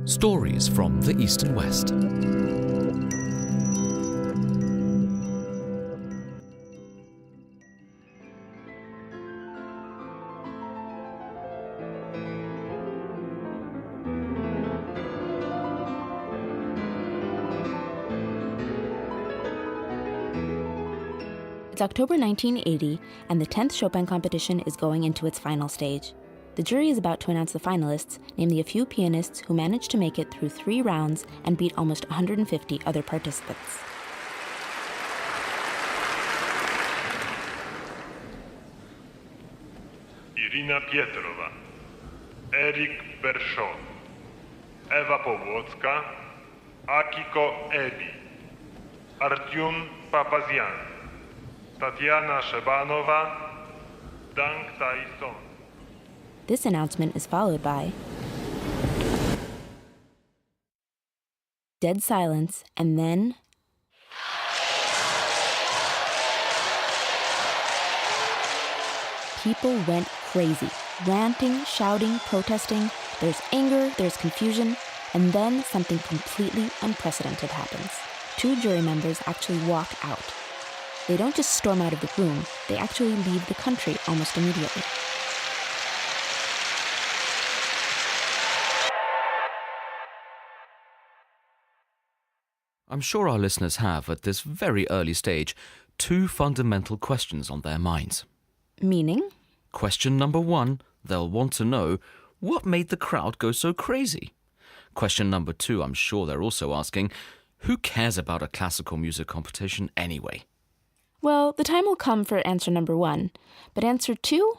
Stories from the East and West. It's October 1980, and the 10th Chopin Competition is going into its final stage. The jury is about to announce the finalists, namely a few pianists who managed to make it through 3 rounds and beat almost 150 other participants. Irina Pietrowa, Erik Berszon, Iwo Pogorelić, Akiko Eli, Artyom Papazian, Tatiana Shebanova, Dang Tai-son. This announcement is followed by dead silence, and then people went crazy, ranting, shouting, protesting. There's anger, there's confusion, and then something completely unprecedented happens. 2 jury members actually walk out. They don't just storm out of the room, they actually leave the country almost immediately. I'm sure our listeners have, at this very early stage, 2 fundamental questions on their minds. Meaning? Question number 1, they'll want to know, what made the crowd go so crazy? Question number 2, I'm sure they're also asking, who cares about a classical music competition anyway? Well, the time will come for answer number 1. But answer 2?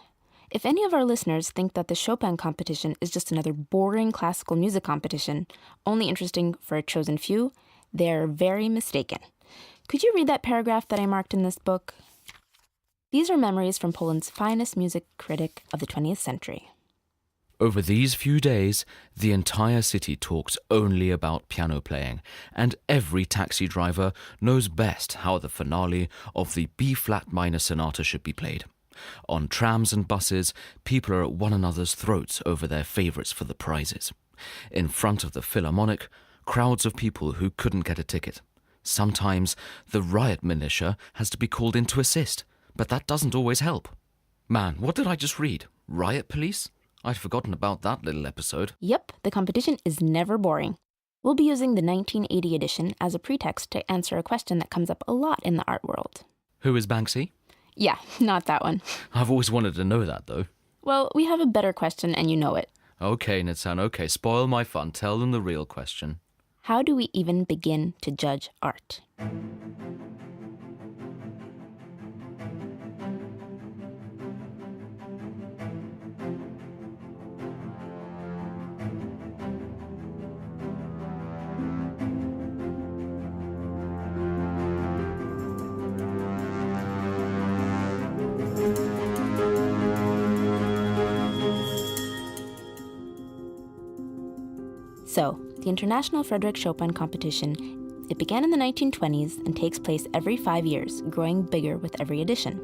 If any of our listeners think that the Chopin competition is just another boring classical music competition, only interesting for a chosen few, they're very mistaken. Could you read that paragraph that I marked in this book? These are memories from Poland's finest music critic of the 20th century. Over these few days, the entire city talks only about piano playing, and every taxi driver knows best how the finale of the B-flat minor sonata should be played. On trams and buses, people are at one another's throats over their favourites for the prizes. In front of the Philharmonic, crowds of people who couldn't get a ticket. Sometimes the riot militia has to be called in to assist, but that doesn't always help. Man, what did I just read? Riot police? I'd forgotten about that little episode. Yep, the competition is never boring. We'll be using the 1980 edition as a pretext to answer a question that comes up a lot in the art world. Who is Banksy? Yeah, not that one. I've always wanted to know that, though. Well, we have a better question, and you know it. Okay, Nitsan, okay, spoil my fun. Tell them the real question. How do we even begin to judge art? So, the International Frédéric Chopin Competition, it began in the 1920s and takes place every 5 years, growing bigger with every edition.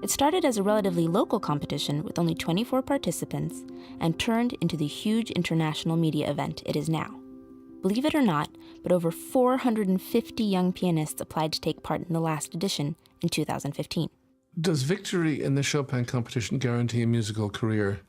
It started as a relatively local competition with only 24 participants and turned into the huge international media event it is now. Believe it or not, but over 450 young pianists applied to take part in the last edition in 2015. Does victory in the Chopin competition guarantee a musical career?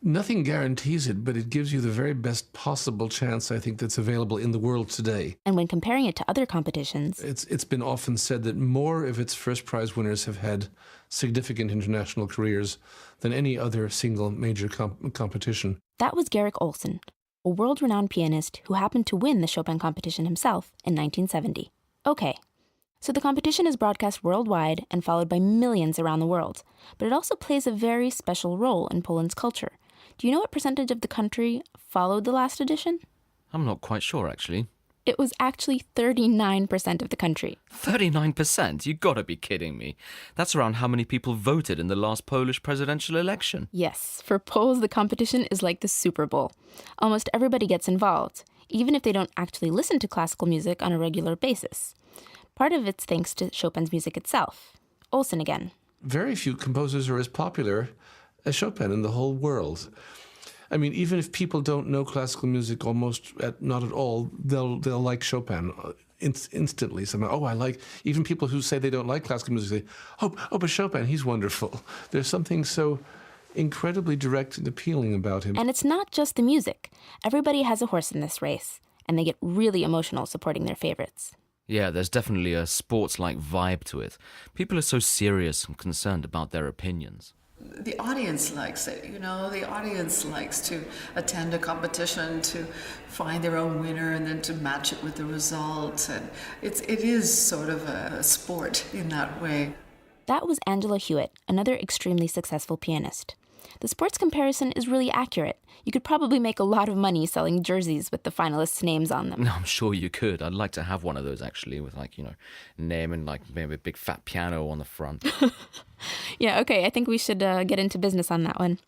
Nothing guarantees it, but it gives you the very best possible chance, I think, that's available in the world today. And when comparing it to other competitions, It's been often said that more of its first prize winners have had significant international careers than any other single major competition. that was Garrick Olson, a world-renowned pianist who happened to win the Chopin competition himself in 1970. Okay, so the competition is broadcast worldwide and followed by millions around the world, but it also plays a very special role in Poland's culture. Do you know what percentage of the country followed the last edition? I'm not quite sure, actually. It was actually 39% of the country. 39%? You gotta be kidding me. That's around how many people voted in the last Polish presidential election. Yes, for Poles, the competition is like the Super Bowl. Almost everybody gets involved, even if they don't actually listen to classical music on a regular basis. Part of it's thanks to Chopin's music itself. Olson again. Very few composers are as popular as Chopin in the whole world. I mean, even if people don't know classical music not at all, they'll like Chopin instantly. Somehow, I like, even people who say they don't like classical music say, but Chopin, he's wonderful. There's something so incredibly direct and appealing about him. And it's not just the music. Everybody has a horse in this race, and they get really emotional supporting their favorites. Yeah, there's definitely a sports-like vibe to it. People are so serious and concerned about their opinions. The audience likes it, the audience likes to attend a competition, to find their own winner and then to match it with the results. And it is sort of a sport in that way. That was Angela Hewitt, another extremely successful pianist. The sports comparison is really accurate. You could probably make a lot of money selling jerseys with the finalists' names on them. No, I'm sure you could. I'd like to have one of those, actually, with, name and, maybe a big fat piano on the front. Yeah, okay, I think we should get into business on that one.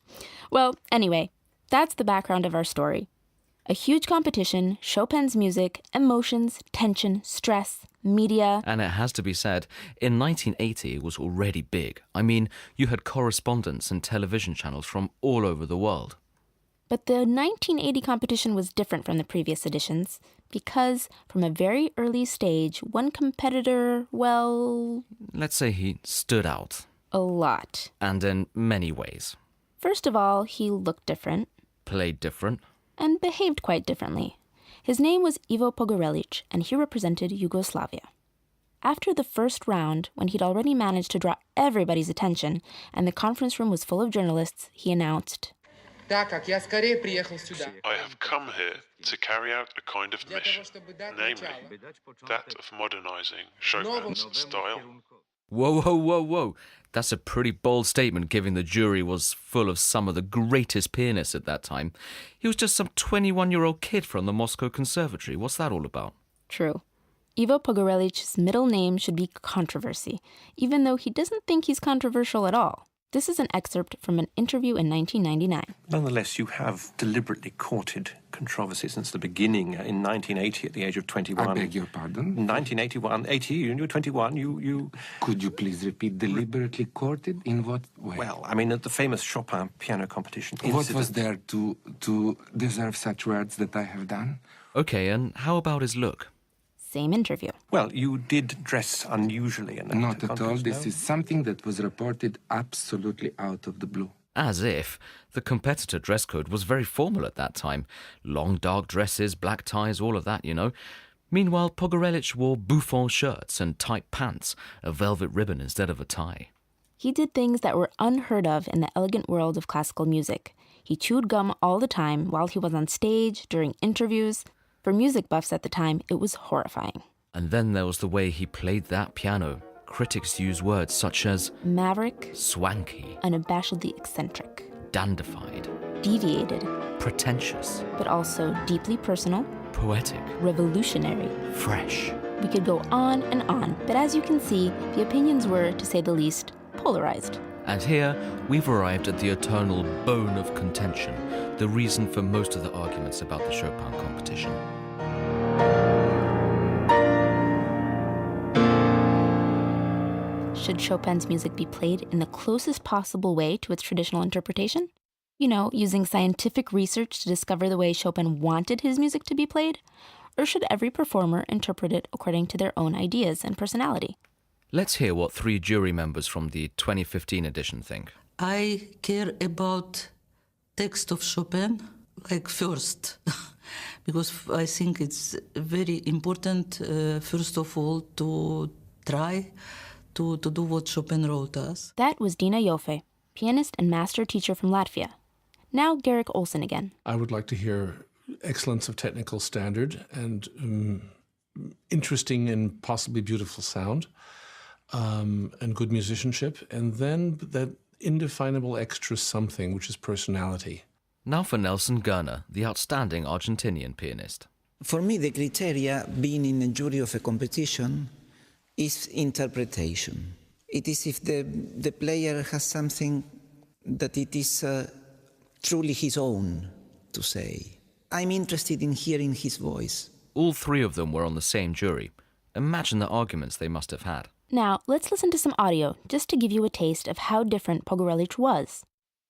Well, anyway, that's the background of our story. A huge competition, Chopin's music, emotions, tension, stress, media. And it has to be said, in 1980 it was already big. I mean, you had correspondents and television channels from all over the world. But the 1980 competition was different from the previous editions because from a very early stage, one competitor, let's say he stood out. A lot. And in many ways. First of all, he looked different. Played different. And behaved quite differently. His name was Ivo Pogorelić, and he represented Yugoslavia. After the first round, when he'd already managed to draw everybody's attention, and the conference room was full of journalists, he announced, I have come here to carry out a kind of mission, namely that of modernizing Chopin's style. Whoa. That's a pretty bold statement, given the jury was full of some of the greatest pianists at that time. He was just some 21-year-old kid from the Moscow Conservatory. What's that all about? True. Ivo Pogorelić's middle name should be Controversy, even though he doesn't think he's controversial at all. This is an excerpt from an interview in 1999. Nonetheless, you have deliberately courted controversy since the beginning. In 1980, at the age of 21. I beg your pardon? 1981, 80, you were 21, you... Could you please repeat deliberately courted? In what way? Well, I mean, at the famous Chopin Piano Competition incident. What was there to deserve such words that I have done? Okay, and how about his look? Same interview. Well, you did dress unusually in that Not at all. contest, This no? is something that was reported absolutely out of the blue. As if. The competitor dress code was very formal at that time. Long dark dresses, black ties, all of that, Meanwhile, Pogorelić wore bouffant shirts and tight pants, a velvet ribbon instead of a tie. He did things that were unheard of in the elegant world of classical music. He chewed gum all the time while he was on stage, during interviews. For music buffs at the time, it was horrifying. And then there was the way he played that piano. Critics use words such as maverick, swanky, unabashedly eccentric, dandified, deviated, pretentious, but also deeply personal, poetic, revolutionary, fresh. We could go on and on, but as you can see, the opinions were, to say the least, polarized. And here, we've arrived at the eternal bone of contention, the reason for most of the arguments about the Chopin competition. Should Chopin's music be played in the closest possible way to its traditional interpretation? Using scientific research to discover the way Chopin wanted his music to be played? Or should every performer interpret it according to their own ideas and personality? Let's hear what 3 jury members from the 2015 edition think. I care about text of Chopin, first, because I think it's very important, first of all, to try to do what Chopin wrote us. That was Dina Jofe, pianist and master teacher from Latvia. Now Garrick Olsen again. I would like to hear excellence of technical standard and interesting and possibly beautiful sound. And good musicianship, and then that indefinable extra something, which is personality. Now for Nelson Gerner, the outstanding Argentinian pianist. For me, the criteria being in a jury of a competition is interpretation. It is if the player has something that it is truly his own to say. I'm interested in hearing his voice. All 3 of them were on the same jury. Imagine the arguments they must have had. Now, let's listen to some audio, just to give you a taste of how different Pogorelić was.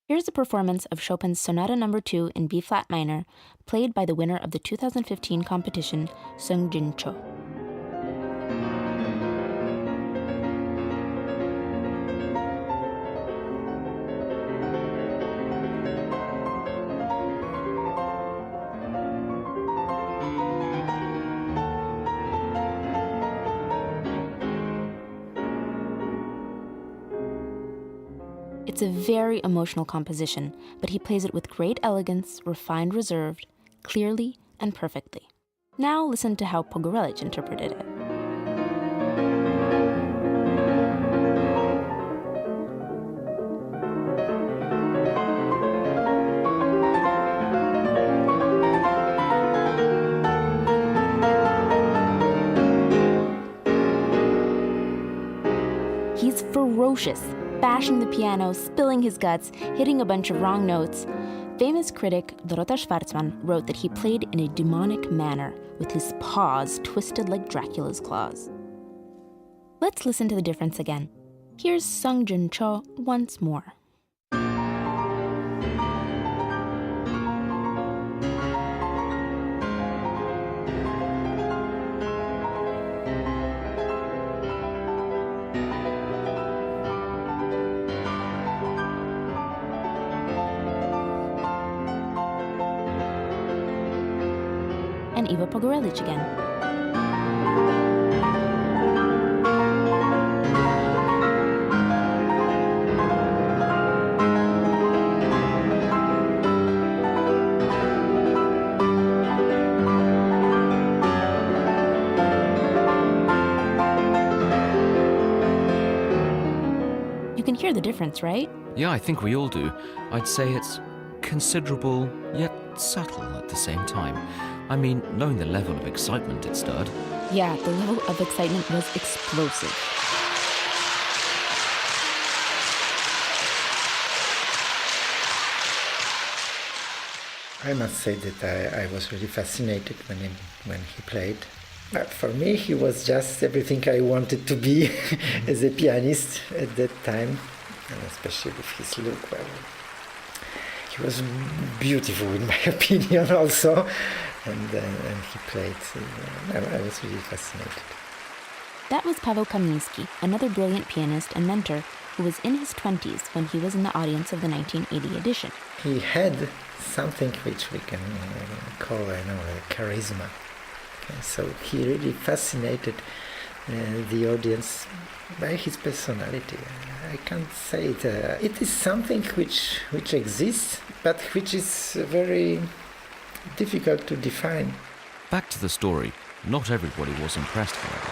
Here's a performance of Chopin's Sonata No. 2 in B-flat minor, played by the winner of the 2015 competition, Sung-Jin Cho. It's a very emotional composition, but he plays it with great elegance, refined reserve, clearly and perfectly. Now listen to how Pogorelić interpreted it. He's ferocious, bashing the piano, spilling his guts, hitting a bunch of wrong notes. Famous critic Dorota Schwarzman wrote that he played in a demonic manner, with his paws twisted like Dracula's claws. Let's listen to the difference again. Here's Sung-Jin Cho once more. And Ivo Pogorelić again. You can hear the difference, right? Yeah, I think we all do. I'd say it's considerable, yet subtle at the same time. I mean, knowing the level of excitement it stirred. Yeah, the level of excitement was explosive. I must say that I was really fascinated when he played. But for me, he was just everything I wanted to be as a pianist at that time, and especially with his look. Well, he was beautiful, in my opinion, also. And he played. I was really fascinated. That was Paweł Kamiński, another brilliant pianist and mentor who was in his 20s when he was in the audience of the 1980 edition. He had something which we can call, a charisma. Okay, so he really fascinated the audience by his personality. I can't say it. It is something which exists, but which is very difficult to define. Back to the story. Not everybody was impressed, however.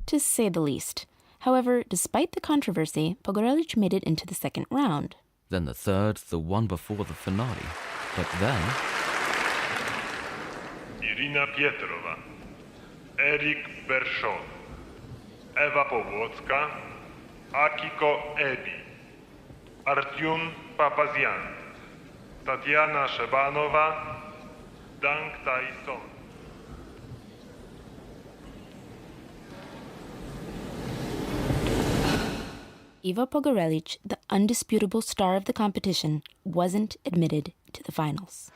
To say the least. However, despite the controversy, Pogorelić made it into the second round. Then the third, the one before the finale. But then... Irina Pietrova, Eric Bershon, Eva Pogorelić, Akiko Ebi, Artyom Papazian, Tatiana Shebanova, Dang Tai-son. Ivo Pogorelić, the undisputable star of the competition, wasn't admitted to the finals.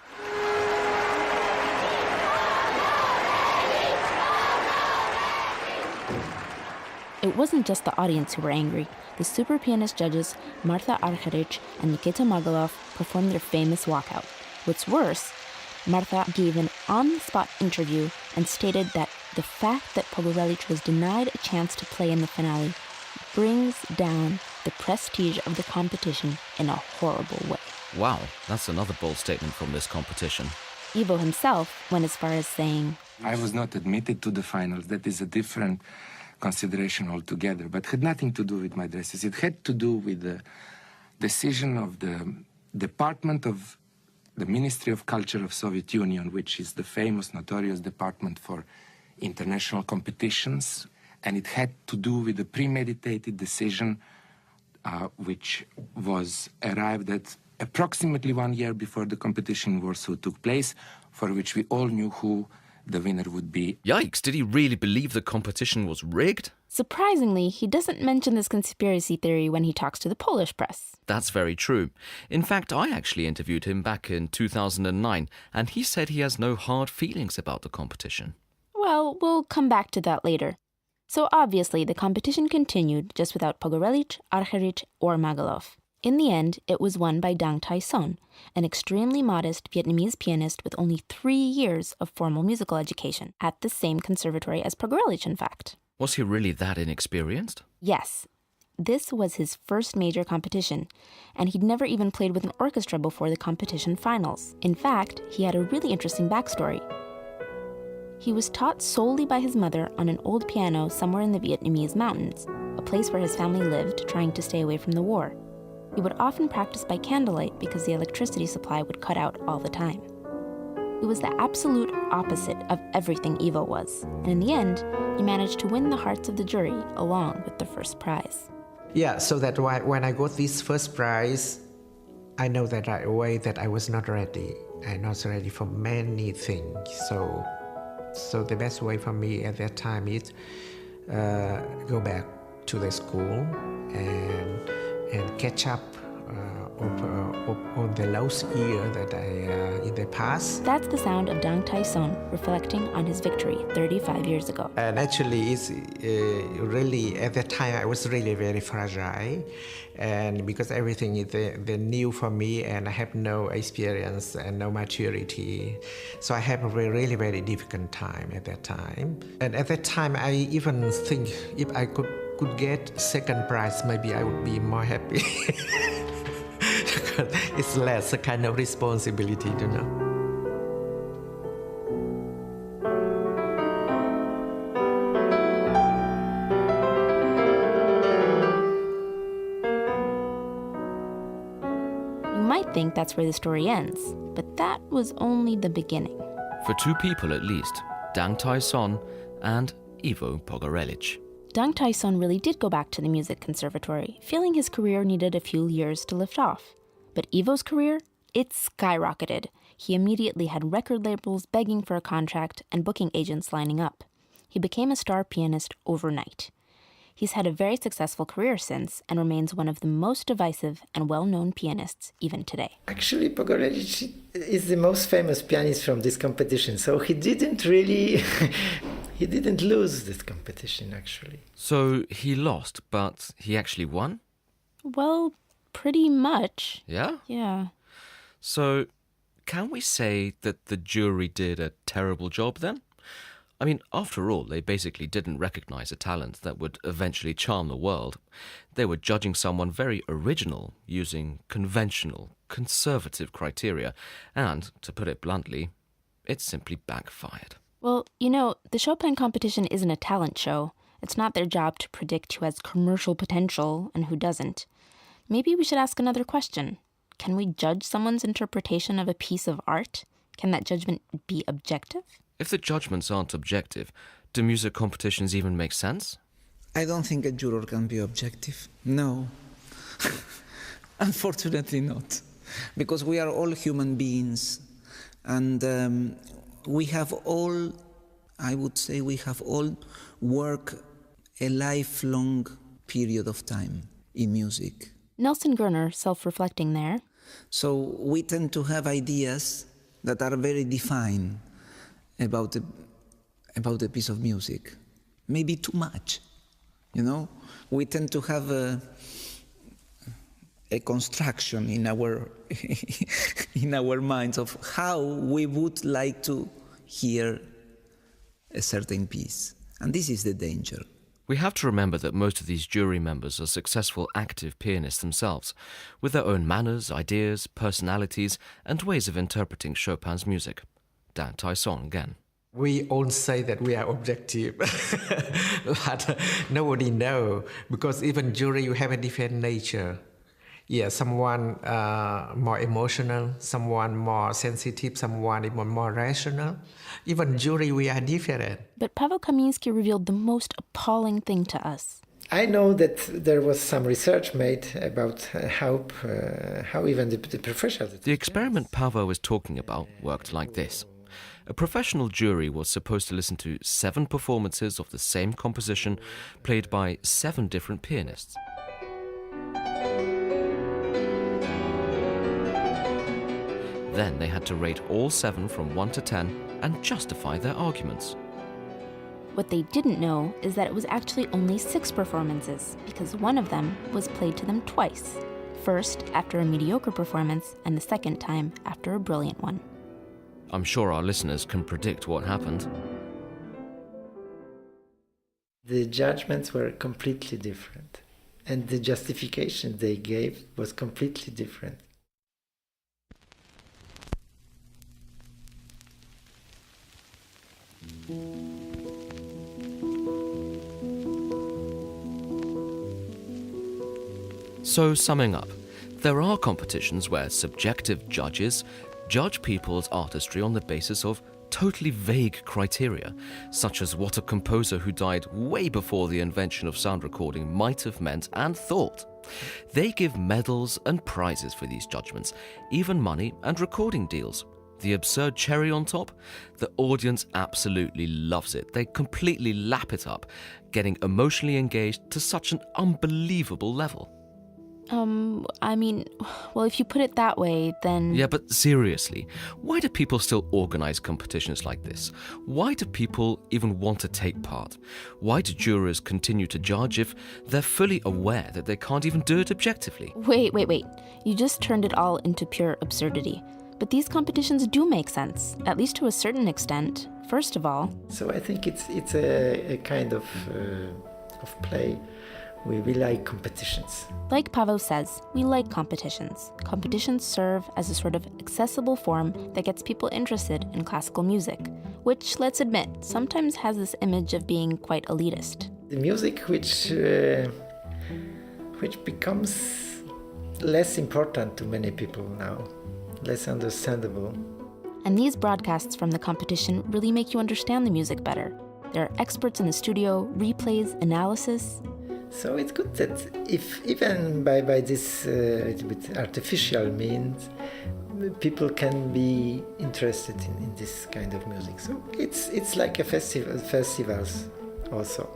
It wasn't just the audience who were angry. The super pianist judges Martha Argerich and Nikita Magalov performed their famous walkout. What's worse, Martha gave an on-the-spot interview and stated that the fact that Pogorelić was denied a chance to play in the finale brings down the prestige of the competition in a horrible way. Wow, that's another bold statement from this competition. Ivo himself went as far as saying, I was not admitted to the finals. That is a different consideration altogether, but had nothing to do with my dresses. It had to do with the decision of the department of the Ministry of Culture of Soviet Union, which is the famous, notorious department for international competitions, and it had to do with the premeditated decision which was arrived at approximately 1 year before the competition in Warsaw took place, for which we all knew who the winner would be. Yikes, did he really believe the competition was rigged? Surprisingly, he doesn't mention this conspiracy theory when he talks to the Polish press. That's very true. In fact, I actually interviewed him back in 2009, and he said he has no hard feelings about the competition. Well, we'll come back to that later. So obviously, the competition continued just without Pogorelić, Argerich, or Magalov. In the end, it was won by Dang Tai Son, an extremely modest Vietnamese pianist with only 3 years of formal musical education, at the same conservatory as Pogorelić, in fact. Was he really that inexperienced? Yes. This was his first major competition, and he'd never even played with an orchestra before the competition finals. In fact, he had a really interesting backstory. He was taught solely by his mother on an old piano somewhere in the Vietnamese mountains, a place where his family lived, trying to stay away from the war. He would often practice by candlelight because the electricity supply would cut out all the time. It was the absolute opposite of everything Ivo was, and in the end, he managed to win the hearts of the jury along with the first prize. Yeah, so that when I got this first prize, I know that right away that I was not ready. I'm not ready for many things. So the best way for me at that time is go back to the school and catch up on the lost year that I in the past. That's the sound of Dang Tai Son reflecting on his victory 35 years ago. And actually, it's really at that time I was really very fragile, and because everything is new for me, and I have no experience and no maturity, so I have a really very difficult time at that time. And at that time, I even think if I could get second prize, maybe I would be more happy. It's less a kind of responsibility, you know. You might think that's where the story ends, but that was only the beginning. For 2 people at least, Dang Tai Son and Ivo Pogorelić. Dang Tai Son really did go back to the music conservatory, feeling his career needed a few years to lift off. But Ivo's career, it skyrocketed. He immediately had record labels begging for a contract and booking agents lining up. He became a star pianist overnight. He's had a very successful career since and remains one of the most divisive and well-known pianists even today. Actually, Pogorelić is the most famous pianist from this competition, so he didn't really... he didn't lose this competition, actually. So he lost, but he actually won? Well, pretty much. Yeah? Yeah. So, can we say that the jury did a terrible job then? I mean, after all, they basically didn't recognize a talent that would eventually charm the world. They were judging someone very original, using conventional, conservative criteria, and, to put it bluntly, it simply backfired. Well, you know, the Chopin competition isn't a talent show. It's not their job to predict who has commercial potential and who doesn't. Maybe we should ask another question. Can we judge someone's interpretation of a piece of art? Can that judgment be objective? If the judgments aren't objective, do music competitions even make sense? I don't think a juror can be objective. No. Unfortunately not. Because we are all human beings. And we have all, I would say, we have all worked a lifelong period of time in music. Nelson Gerner, self-reflecting there. So we tend to have ideas that are very defined about a piece of music. Maybe too much, you know? We tend to have a construction in our in our minds of how we would like to hear a certain piece. And this is the danger. We have to remember that most of these jury members are successful active pianists themselves, with their own manners, ideas, personalities, and ways of interpreting Chopin's music. Dang Tai Son again. We all say that we are objective, but nobody knows, because even jury, you have a different nature. Yeah, someone more emotional, someone more sensitive, someone even more rational. Even jury, we are different. But Paweł Kamiński revealed the most appalling thing to us. I know that there was some research made about how even the professionals... The experiment Paweł was talking about worked like this. A professional jury was supposed to listen to 7 performances of the same composition played by 7 different pianists. Then they had to rate all 7 from 1 to 10 and justify their arguments. What they didn't know is that it was actually only 6 performances, because one of them was played to them twice. First after a mediocre performance, and the second time after a brilliant one. I'm sure our listeners can predict what happened. The judgments were completely different, and the justification they gave was completely different. So, summing up, there are competitions where subjective judges judge people's artistry on the basis of totally vague criteria, such as what a composer who died way before the invention of sound recording might have meant and thought. They give medals and prizes for these judgments, even money and recording deals. The absurd cherry on top? The audience absolutely loves it. They completely lap it up, getting emotionally engaged to such an unbelievable level. Well, if you put it that way, then... Yeah, but seriously, why do people still organize competitions like this? Why do people even want to take part? Why do jurors continue to judge if they're fully aware that they can't even do it objectively? Wait. You just turned it all into pure absurdity. But these competitions do make sense, at least to a certain extent. First of all... So I think it's a kind of play. We like competitions. Like Pavel says, we like competitions. Competitions serve as a sort of accessible form that gets people interested in classical music, which, let's admit, sometimes has this image of being quite elitist. The music which becomes less important to many people now, less understandable. And these broadcasts from the competition really make you understand the music better. There are experts in the studio, replays, analysis. So it's good that if even by this with artificial means, people can be interested in this kind of music. So it's like a festivals also.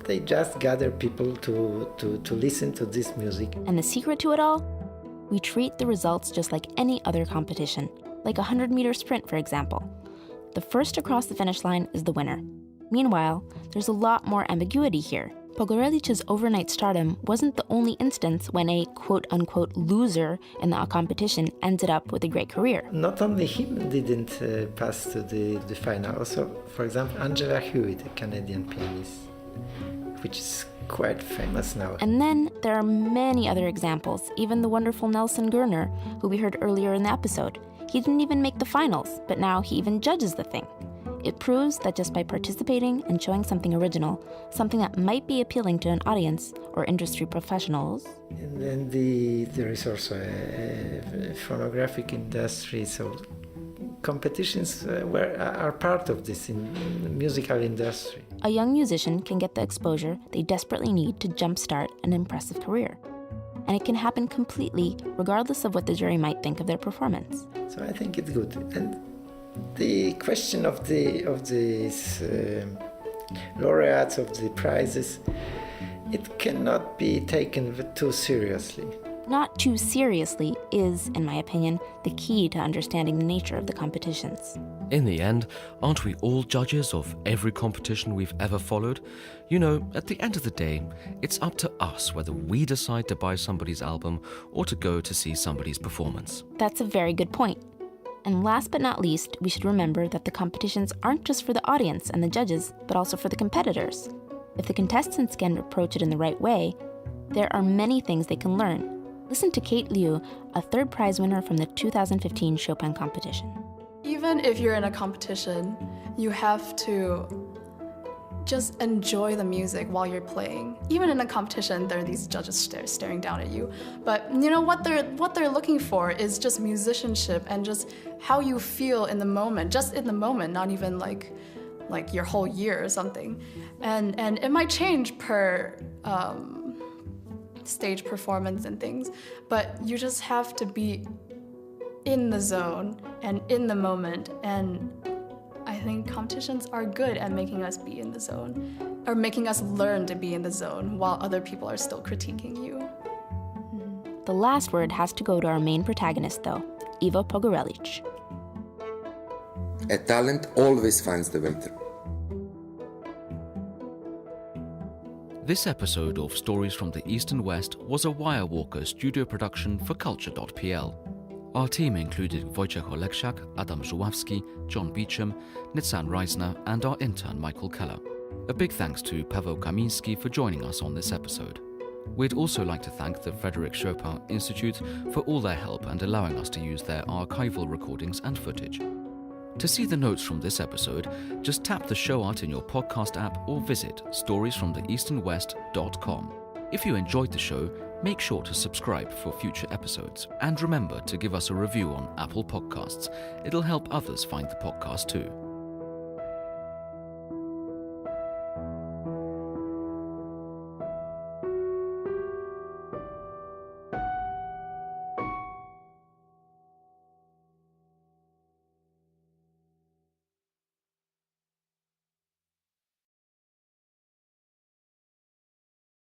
They just gather people to listen to this music. And the secret to it all? We treat the results just like any other competition, like a 100-meter sprint, for example. The first to cross the finish line is the winner. Meanwhile, there's a lot more ambiguity here. Pogorelić's overnight stardom wasn't the only instance when a quote-unquote loser in the competition ended up with a great career. Not only him didn't pass to the final. Also, for example, Angela Hewitt, a Canadian pianist, which is quite famous now. And then there are many other examples, even the wonderful Nelson Gerner, who we heard earlier in the episode. He didn't even make the finals, but now he even judges the thing. It proves that just by participating and showing something original, something that might be appealing to an audience or industry professionals. And then there is also a phonographic industry, so competitions are part of this in the musical industry. A young musician can get the exposure they desperately need to jumpstart an impressive career. And it can happen completely, regardless of what the jury might think of their performance. So I think it's good. And the question of these laureates of the prizes, it cannot be taken too seriously. Not too seriously is, in my opinion, the key to understanding the nature of the competitions. In the end, aren't we all judges of every competition we've ever followed? You know, at the end of the day, it's up to us whether we decide to buy somebody's album or to go to see somebody's performance. That's a very good point. And last but not least, we should remember that the competitions aren't just for the audience and the judges, but also for the competitors. If the contestants can approach it in the right way, there are many things they can learn. Listen to Kate Liu, a third prize winner from the 2015 Chopin Competition. Even if you're in a competition, you have to just enjoy the music while you're playing. Even in a competition, there are these judges staring down at you. But you know what they're looking for is just musicianship and just how you feel in the moment, just in the moment, not even like your whole year or something. And it might change per stage performance and things, but you just have to be in the zone and in the moment and I think competitions are good at making us be in the zone, or making us learn to be in the zone while other people are still critiquing you. The last word has to go to our main protagonist, though, Ivo Pogorelić. A talent always finds the way through. This episode of Stories from the East and West was a Wirewalker studio production for Culture.pl. Our team included Wojciech Oleksiak, Adam Żuławski, John Beecham, Nitzan Reisner, and our intern Michael Keller. A big thanks to Paweł Kamiński for joining us on this episode. We'd also like to thank the Frédéric Chopin Institute for all their help and allowing us to use their archival recordings and footage. To see the notes from this episode, just tap the show art in your podcast app or visit storiesfromtheeastandwest.com. If you enjoyed the show, make sure to subscribe for future episodes. And remember to give us a review on Apple Podcasts. It'll help others find the podcast too.